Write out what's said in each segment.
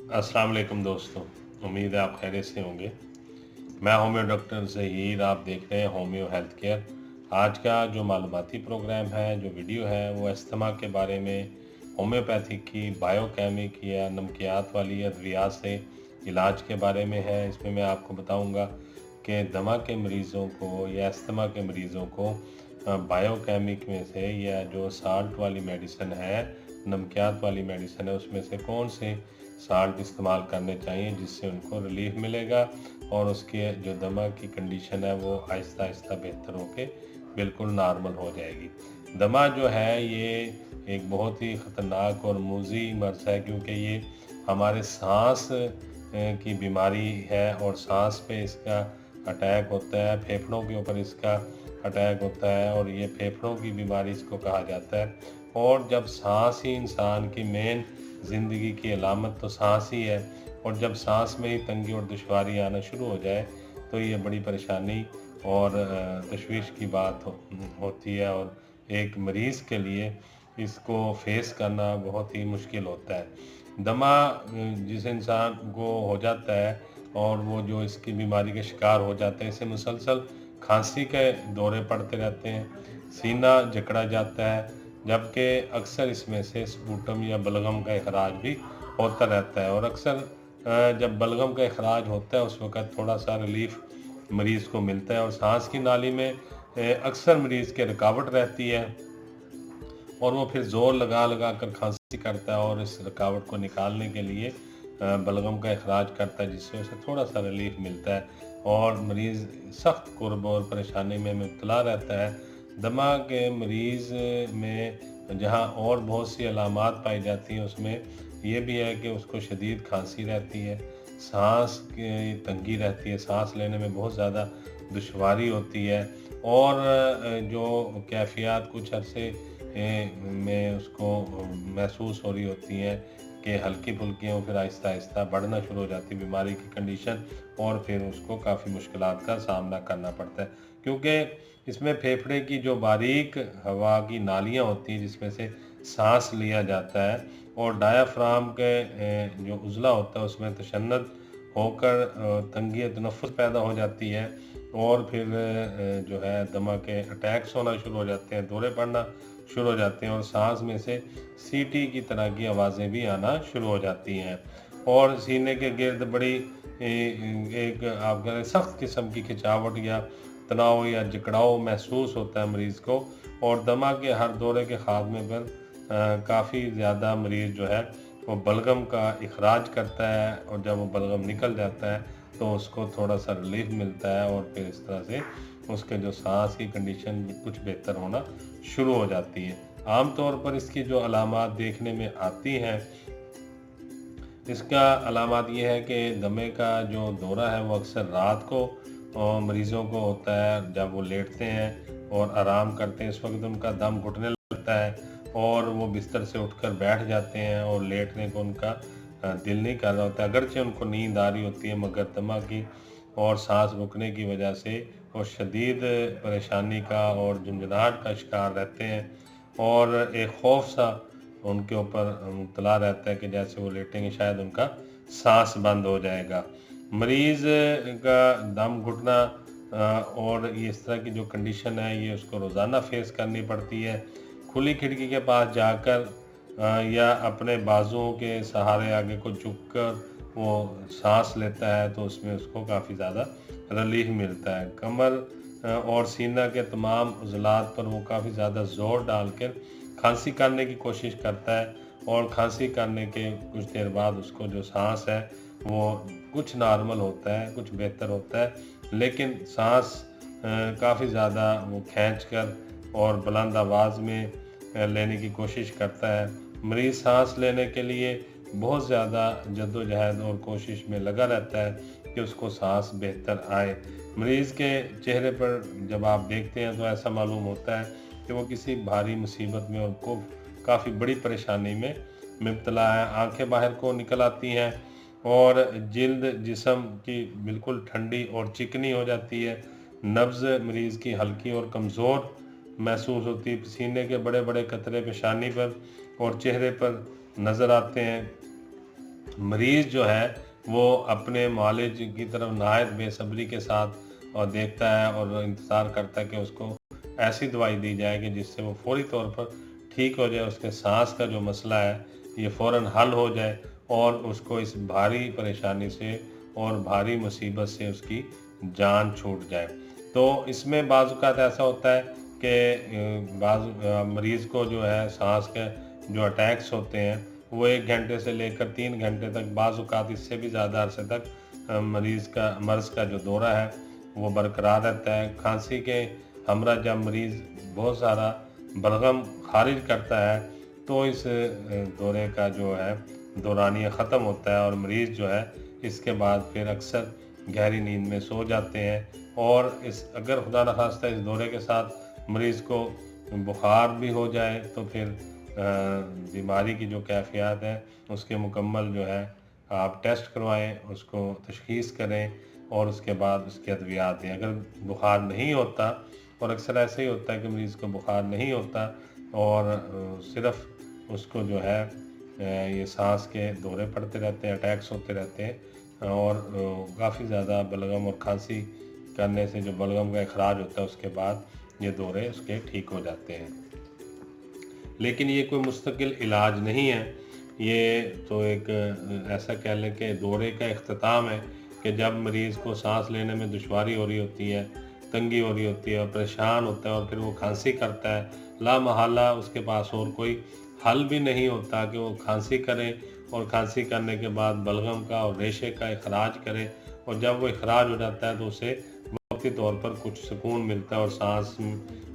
अस्सलाम वालेकुम दोस्तों। उम्मीद है आप खैरियत से होंगे। मैं होम्यो डॉक्टर ज़हीर, आप देख रहे हैं होम्यो हेल्थ केयर। आज का जो मालूमाती प्रोग्राम है, जो वीडियो है, वो अस्थमा के बारे में, होम्योपैथी की बायोकेमिक या नमकियात वाली अद्वियात से इलाज के बारे में है। इसमें मैं आपको बताऊंगा कि दमा के मरीज़ों को या अस्थमा के मरीज़ों को बायोकेमिक में से या जो साल्ट वाली मेडिसिन है, नमकियात वाली मेडिसिन है, उसमें से कौन से साल्ट इस्तेमाल करने चाहिए जिससे उनको रिलीफ मिलेगा और उसके जो दमा की कंडीशन है वो आहिस्ता आहिस्ता बेहतर होके बिल्कुल नॉर्मल हो जाएगी। दमा जो है ये एक बहुत ही ख़तरनाक और मूज़ी मर्ज़ है, क्योंकि ये हमारे सांस की बीमारी है और सांस पे इसका अटैक होता है, फेफड़ों के ऊपर इसका अटैक होता है और ये फेफड़ों की बीमारी इसको कहा जाता है। और जब सांस ही इंसान की मेन ज़िंदगी की अलामत तो सांस ही है, और जब सांस में ही तंगी और दुश्वारी आना शुरू हो जाए तो ये बड़ी परेशानी और तशवीश की बात होती है, और एक मरीज़ के लिए इसको फेस करना बहुत ही मुश्किल होता है। दमा जिस इंसान को हो जाता है और वो जो इसकी बीमारी के शिकार हो जाते हैं, इसे मुसलसल खांसी के दौरे पड़ते रहते हैं, सीना जकड़ा जाता है, जबकि अक्सर इसमें से स्पूटम या बलगम का इखराज भी होता रहता है। और अक्सर जब बलगम का इखराज होता है उस वक़्त थोड़ा सा रिलीफ़ मरीज़ को मिलता है, और सांस की नाली में अक्सर मरीज़ के रुकावट रहती है और वो फिर ज़ोर लगा लगा कर खांसी करता है और इस रुकावट को निकालने के लिए बलगम का इखराज करता है, जिससे उसे थोड़ा सा रिलीफ मिलता है और मरीज़ सख्त कुर्ब और परेशानी में मुब्तला रहता है। दमा के मरीज़ में जहाँ और बहुत सी अलामात पाई जाती हैं, उसमें ये भी है कि उसको शदीद खांसी रहती है, सांस की तंगी रहती है, सांस लेने में बहुत ज़्यादा दुश्वारी होती है, और जो कैफियत कुछ अरसे में उसको महसूस हो रही होती हैं कि हल्की-फुल्की हैं, फिर आहिस्ता-आहिस्ता बढ़ना शुरू हो जाती है बीमारी की कंडीशन, और फिर उसको काफ़ी मुश्किलात का सामना करना पड़ता है। क्योंकि इसमें फेफड़े की जो बारीक हवा की नालियाँ होती हैं जिसमें से साँस लिया जाता है, और डायाफ्राम के जो उज़ला होता है उसमें तशन्नुद होकर तंगी तनफ़ुस पैदा हो जाती है, और फिर जो है दमा के अटैक्स होना शुरू हो जाते हैं, दौरे पड़ना शुरू हो जाते हैं, और सांस में से सीटी की तरह की आवाज़ें भी आना शुरू हो जाती हैं, और सीने के गिर्द बड़ी एक आप कह लें सख्त किस्म की खिंचावट या तनाव या जकड़ाव महसूस होता है मरीज़ को। और दमा के हर दौरे के खात्मे पर काफ़ी ज़्यादा मरीज़ जो है वो बलगम का इखराज करता है, और जब वो बलगम निकल जाता है तो उसको थोड़ा सा रिलीफ मिलता है, और फिर इस तरह से उसके जो सांस की कंडीशन कुछ बेहतर होना शुरू हो जाती है। आम तौर पर इसकी जो अलामात देखने में आती हैं, इसका अलामात ये है कि दमे का जो दौरा है वो अक्सर रात को मरीज़ों को होता है, जब वो लेटते हैं और आराम करते हैं, इस वक्त उनका दम घुटने लगता है और वो बिस्तर से उठकर बैठ जाते हैं, और लेटने को उनका दिल नहीं कर रहा होता, अगरचे उनको नींद आ रही होती है, मगर दमा की और सांस रुकने की वजह से वो शदीद परेशानी का और झुंझुनाहट का शिकार रहते हैं, और एक खौफ सा उनके ऊपर मुतला रहता है कि जैसे वो लेटेंगे शायद उनका सांस बंद हो जाएगा। मरीज़ का दम घुटना और ये इस तरह की जो कंडीशन है ये उसको रोज़ाना फेस करनी पड़ती है। खुली खिड़की के पास जाकर या अपने बाजुओं के सहारे आगे को झुककर वो सांस लेता है तो उसमें उसको काफ़ी ज़्यादा रिलीफ मिलता है। कमर और सीना के तमाम उज़लात पर वो काफ़ी ज़्यादा ज़ोर डालकर खांसी करने की कोशिश करता है, और खांसी करने के कुछ देर बाद उसको जो सांस है वो कुछ नॉर्मल होता है, कुछ बेहतर होता है, लेकिन सांस काफ़ी ज़्यादा वो खींच कर और बुलंद आवाज़ में लेने की कोशिश करता है। मरीज़ सांस लेने के लिए बहुत ज़्यादा जद्दोजहद और कोशिश में लगा रहता है कि उसको सांस बेहतर आए। मरीज़ के चेहरे पर जब आप देखते हैं तो ऐसा मालूम होता है कि वो किसी भारी मुसीबत में और को काफ़ी बड़ी परेशानी में मुब्तला है। आंखें बाहर को निकल आती हैं और जिल्द जिस्म की बिल्कुल ठंडी और चिकनी हो जाती है। नब्ज़ मरीज़ की हल्की और कमज़ोर महसूस होती है। पसीने के बड़े बड़े कतरे पेशानी पर और चेहरे पर नज़र आते हैं। मरीज़ जो है वो अपने मुआलिज की तरफ नहायत बेसब्री के साथ और देखता है और इंतज़ार करता है कि उसको ऐसी दवाई दी जाए कि जिससे वो फौरी तौर पर ठीक हो जाए, उसके सांस का जो मसला है ये फ़ौरन हल हो जाए और उसको इस भारी परेशानी से और भारी मुसीबत से उसकी जान छूट जाए। तो इसमें बाज़ औक़ात ऐसा होता है कि मरीज़ को जो है सांस के जो अटैक्स होते हैं वो 1 घंटे से लेकर 3 घंटे तक, बाज़ औक़ात इससे भी ज़्यादा अरसे तक मर्ज़ का जो दौरा है वो बरकरार रहता है। खांसी के हमरा जब मरीज़ बहुत सारा बलगम ख़ारिज करता है तो इस दौरे का जो है दौरानिया ख़त्म होता है और मरीज़ जो है इसके बाद फिर अक्सर गहरी नींद में सो जाते हैं। और इस अगर खुदा न खास्ता इस दौरे के साथ मरीज़ को बुखार भी हो जाए तो फिर बीमारी की जो कैफ़ियत है उसके मुकम्मल जो है आप टेस्ट करवाएं, उसको तशख़ीस करें और उसके बाद उसकी अद्वियात दें। अगर बुखार नहीं होता, और अक्सर ऐसे ही होता है कि मरीज़ को बुखार नहीं होता और सिर्फ़ उसको जो है ये सांस के दौरे पड़ते रहते हैं, अटैक्स होते रहते हैं और काफ़ी ज़्यादा बलगम और खांसी करने से जो बलगम का इखराज होता है उसके बाद ये दौरे उसके ठीक हो जाते हैं। लेकिन ये कोई मुस्तकिल इलाज नहीं है, ये तो एक ऐसा कह लें कि दौरे का इख्तिताम है कि जब मरीज़ को सांस लेने में दुश्वारी हो रही होती है, तंगी हो रही होती है और परेशान होता है और फिर वो खांसी करता है, लामहला उसके पास और कोई हल भी नहीं होता कि वो खांसी करे और खांसी करने के बाद बलगम का और रेशे का इखराज करे, और जब वो इखराज हो जाता है तो उसे वक्ती तौर पर कुछ सुकून मिलता है और सांस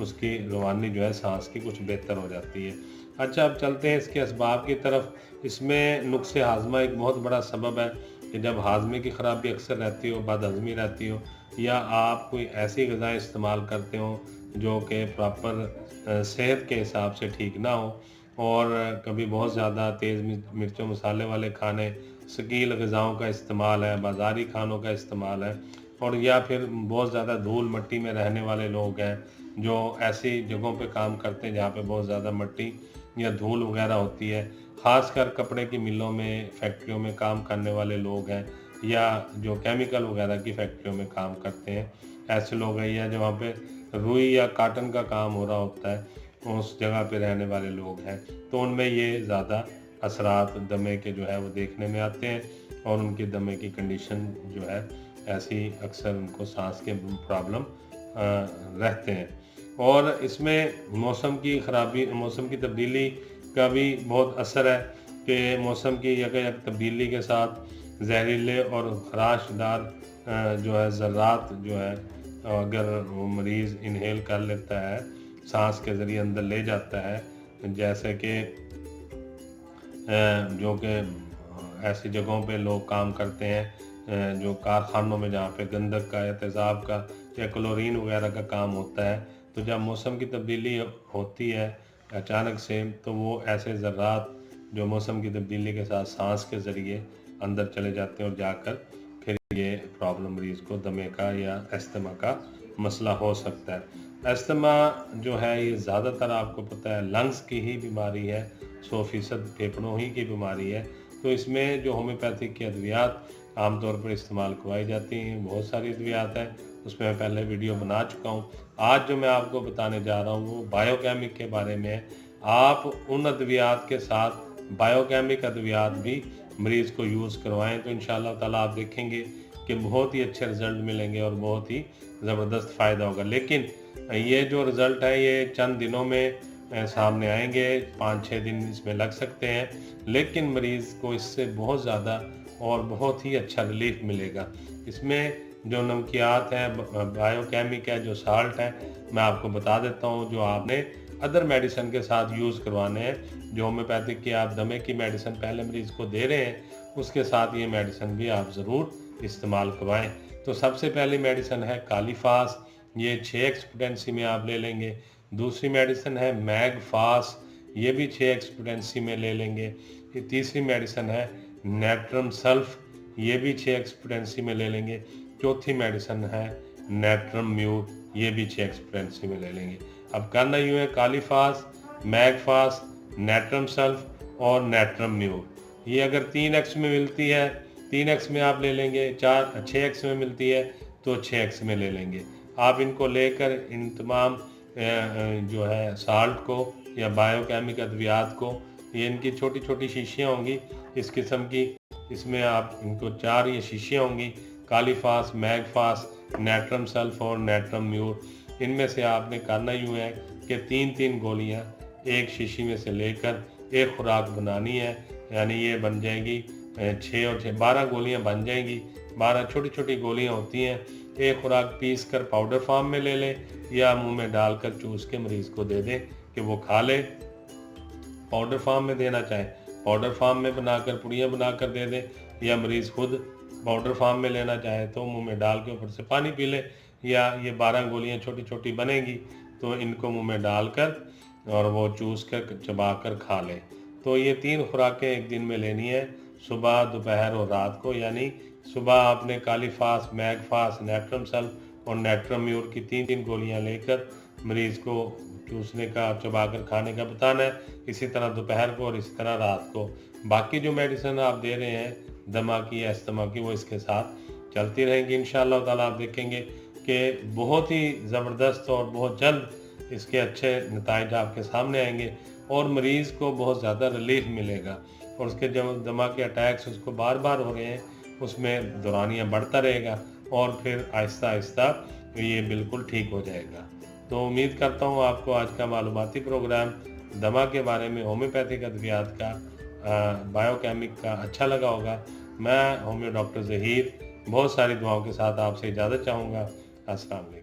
उसकी रवानी जो है सांस की कुछ बेहतर हो जाती है। अच्छा, अब चलते हैं इसके असबाब की तरफ। इसमें नुक्स हाज़मा एक बहुत बड़ा सबब है कि जब हाज़मे की ख़राबी अक्सर रहती हो, बदहज़मी रहती हो, या आप कोई ऐसी ग़िज़ाएँ इस्तेमाल करते हो जो कि प्रॉपर सेहत के हिसाब से ठीक ना हो, और कभी बहुत ज़्यादा तेज़ मिर्चों मसाले वाले खाने, शकील ग़िज़ाओं का इस्तेमाल है, बाज़ारी खानों का इस्तेमाल है, और या फिर बहुत ज़्यादा धूल मिट्टी में रहने वाले लोग हैं जो ऐसी जगहों पे काम करते हैं जहाँ पे बहुत ज़्यादा मिट्टी या धूल वगैरह होती है, ख़ासकर कपड़े की मिलों में, फैक्ट्रियों में काम करने वाले लोग हैं, या जो केमिकल वगैरह की फैक्ट्रियों में काम करते हैं ऐसे लोग हैं, या जहाँ पे रुई या काटन का काम हो रहा होता है उस जगह पे रहने वाले लोग हैं, तो उनमें ये ज़्यादा असरात दमे के जो है वो देखने में आते हैं और उनकी दमे की कंडीशन जो है ऐसी अक्सर उनको सांस के प्रॉब्लम रहते हैं। और इसमें मौसम की ख़राबी, मौसम की तब्दीली का भी बहुत असर है कि मौसम की यकजक तब्दीली के साथ जहरीले और खराशदार जो है ज़र्रात जो है अगर वो मरीज़ इनहेल कर लेता है, सांस के ज़रिए अंदर ले जाता है, जैसे कि जो कि ऐसी जगहों पे लोग काम करते हैं जो कारखानों में जहाँ पे गंदक का या तेज़ाब का या क्लोरीन वगैरह का काम होता है, तो जब मौसम की तब्दीली होती है अचानक से, तो वो ऐसे ज़र्रात जो मौसम की तब्दीली के साथ सांस के ज़रिए अंदर चले जाते हैं और जाकर फिर ये प्रॉब्लम मरीज़ को दमे का या अस्थमा का मसला हो सकता है। अस्थमा जो है ये ज़्यादातर आपको पता है लंग्स की ही बीमारी है, 100% फेफड़ों ही की बीमारी है, तो इसमें जो होम्योपैथिक की अद्वियात आमतौर पर इस्तेमाल करवाई जाती हैं, बहुत सारी अद्वियात हैं, उसमें मैं पहले वीडियो बना चुका हूँ। आज जो मैं आपको बताने जा रहा हूँ वो बायोकेमिक के बारे में है। आप उन अद्वियात के साथ बायोकेमिक अद्वियात भी मरीज़ को यूज़ करवाएं तो इंशाअल्लाह ताला आप देखेंगे कि बहुत ही अच्छे रिज़ल्ट मिलेंगे और बहुत ही ज़बरदस्त फ़ायदा होगा। लेकिन ये जो रिज़ल्ट है ये चंद दिनों में सामने आएंगे, 5-6 दिन इसमें लग सकते हैं, लेकिन मरीज़ को इससे बहुत ज़्यादा और बहुत ही अच्छा रिलीफ मिलेगा। इसमें जो नमकियात हैं, बायोकेमिक है, जो साल्ट है, मैं आपको बता देता हूँ जो आपने अदर मेडिसिन के साथ यूज़ करवाने हैं। जो होम्योपैथिक की आप दमे की मेडिसिन पहले मरीज़ को दे रहे हैं, उसके साथ ये मेडिसिन भी आप ज़रूर इस्तेमाल करवाएं। तो सबसे पहली मेडिसिन है कालीफास, ये 6x पोटेंसी में आप ले लेंगे। दूसरी मेडिसिन है मैगफास, ये भी 6x पोटेंसी में ले लेंगे। ये तीसरी मेडिसिन है नेट्रम सल्फ, ये भी 6x पोटेंसी में ले लेंगे। चौथी मेडिसिन है नेट्रम म्यूट, ये भी 6x पोटेंसी में ले लेंगे। अब करना यूँ है, कालीफास, मैगफास, नेट्रम सल्फ और नेट्रम म्यूट, ये अगर 3x में मिलती है 3x में आप ले लेंगे, 6x में मिलती है तो 6x में ले लेंगे। आप इनको लेकर इन तमाम जो है साल्ट को या बायोकेमिकल अद्वियात को, ये इनकी छोटी छोटी शीशियाँ होंगी इस किस्म की, इसमें आप इनको 4 ये शीशियाँ होंगी, कालीफास, मैगफास, नेट्रम सल्फ और नेट्रम म्यूर। इनमें से आपने करना यूँ है कि 3-3 गोलियाँ एक शीशी में से लेकर एक खुराक बनानी है, यानी ये बन जाएगी 6 और 6 12 गोलियाँ बन जाएंगी। 12 छोटी छोटी गोलियाँ होती हैं। एक खुराक पीस कर पाउडर फॉर्म में ले लें या मुंह में डालकर चूस के मरीज़ को दे दें कि वो खा ले। पाउडर फॉर्म में देना चाहें पाउडर फॉर्म में बनाकर पुड़ियाँ बनाकर दे दें, या मरीज़ खुद पाउडर फॉर्म में लेना चाहे तो मुंह में डाल के ऊपर से पानी पी ले। या ये 12 गोलियाँ छोटी छोटी बनेंगी तो इनको मुंह में डालकर और वो चूस कर चबा कर खा ले। तो ये 3 खुराकें एक दिन में लेनी है, सुबह, दोपहर और रात को। यानी सुबह आपने कालीफास, मैगफास, नेट्रम सल्फ और नेट्रम म्यूर की 3-3 गोलियां लेकर मरीज़ को चूसने का, चबाकर खाने का बताना है। इसी तरह दोपहर को और इसी तरह रात को। बाकी जो मेडिसिन आप दे रहे हैं दमा की या अस्थमा की, वो इसके साथ चलती रहेंगी। इंशाअल्लाह ताला आप देखेंगे कि बहुत ही ज़बरदस्त और बहुत जल्द इसके अच्छे नताइज आपके सामने आएंगे और मरीज़ को बहुत ज़्यादा रिलीफ मिलेगा। और उसके जो दमा के अटैक्स उसको बार बार हो रहे हैं, उसमें दौरानिया बढ़ता रहेगा और फिर आहिस्ता आहिस्ता ये बिल्कुल ठीक हो जाएगा। तो उम्मीद करता हूँ आपको आज का मालूमाती प्रोग्राम दमा के बारे में, होम्योपैथिक अद्वियात का, बायोकेमिक का अच्छा लगा होगा। मैं होम्यो डॉक्टर ज़हीर बहुत सारी दुआओं के साथ आपसे इजाज़त चाहूँगा। अस्सलाम वालेकुम।